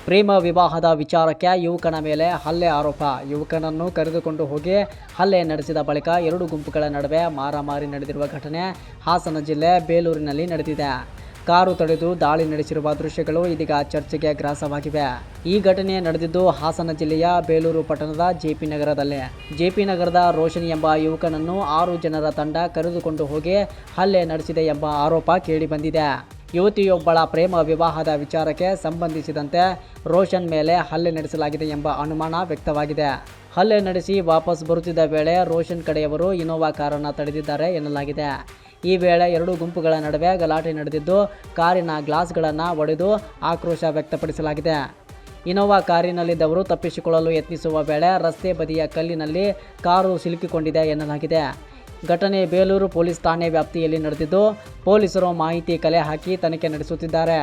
ಪ್ರೇಮ ವಿವಾಹದ ವಿಚಾರಕ್ಕೆ ಯುವಕನ ಮೇಲೆ ಹಲ್ಲೆ ಆರೋಪ. ಯುವಕನನ್ನು ಕರೆದುಕೊಂಡು ಹೋಗಿ ಹಲ್ಲೆ ನಡೆಸಿದ ಬಳಿಕ ಎರಡು ಗುಂಪುಗಳ ನಡುವೆ ಮಾರಾಮಾರಿ ನಡೆದಿರುವ ಘಟನೆ ಹಾಸನ ಜಿಲ್ಲೆ ಬೇಲೂರಿನಲ್ಲಿ ನಡೆದಿದೆ. ಕಾರು ತಡೆದು ದಾಳಿ ನಡೆಸಿರುವ ದೃಶ್ಯಗಳು ಇದೀಗ ಚರ್ಚೆಗೆ ಗ್ರಾಸವಾಗಿವೆ. ಈ ಘಟನೆ ನಡೆದಿದ್ದು ಹಾಸನ ಜಿಲ್ಲೆಯ ಬೇಲೂರು ಪಟ್ಟಣದ ಜೆಪಿ ನಗರದಲ್ಲಿ. ಜೆಪಿ ನಗರದ ರೋಷನ್ ಎಂಬ ಯುವಕನನ್ನು 6 ಜನರ ತಂಡ ಕರೆದುಕೊಂಡು ಹೋಗಿ ಹಲ್ಲೆ ನಡೆಸಿದೆ ಎಂಬ ಆರೋಪ ಕೇಳಿಬಂದಿದೆ. ಯುವತಿಯೊಬ್ಬಳ ಪ್ರೇಮ ವಿವಾಹದ ವಿಚಾರಕ್ಕೆ ಸಂಬಂಧಿಸಿದಂತೆ ರೋಷನ್ ಮೇಲೆ ಹಲ್ಲೆ ನಡೆಸಲಾಗಿದೆ ಎಂಬ ಅನುಮಾನ ವ್ಯಕ್ತವಾಗಿದೆ. ಹಲ್ಲೆ ನಡೆಸಿ ವಾಪಸ್ ಬರುತ್ತಿದ್ದ ವೇಳೆ ರೋಷನ್ ಕಡೆಯವರು ಇನೋವಾ ಕಾರನ್ನು ತಡೆದಿದ್ದಾರೆ ಎನ್ನಲಾಗಿದೆ. ಈ ವೇಳೆ ಎರಡು ಗುಂಪುಗಳ ನಡುವೆ ಗಲಾಟೆ ನಡೆದಿದ್ದು ಕಾರಿನ ಗ್ಲಾಸ್ಗಳನ್ನು ಒಡೆದು ಆಕ್ರೋಶ ವ್ಯಕ್ತಪಡಿಸಲಾಗಿದೆ. ಇನೋವಾ ಕಾರಿನಲ್ಲಿದ್ದವರು ತಪ್ಪಿಸಿಕೊಳ್ಳಲು ಯತ್ನಿಸುವ ವೇಳೆ ರಸ್ತೆ ಬದಿಯ ಕಲ್ಲಿನಲ್ಲಿ ಕಾರು ಸಿಲುಕಿಕೊಂಡಿದೆ ಎನ್ನಲಾಗಿದೆ. ಘಟನೆ ಬೇಲೂರು ಪೊಲೀಸ್ ಠಾಣೆ ವ್ಯಾಪ್ತಿಯಲ್ಲಿ ನಡೆದಿದ್ದು ಪೊಲೀಸರು ಮಾಹಿತಿ ಕಲೆ ಹಾಕಿ ತನಿಖೆ ನಡೆಸುತ್ತಿದ್ದಾರೆ.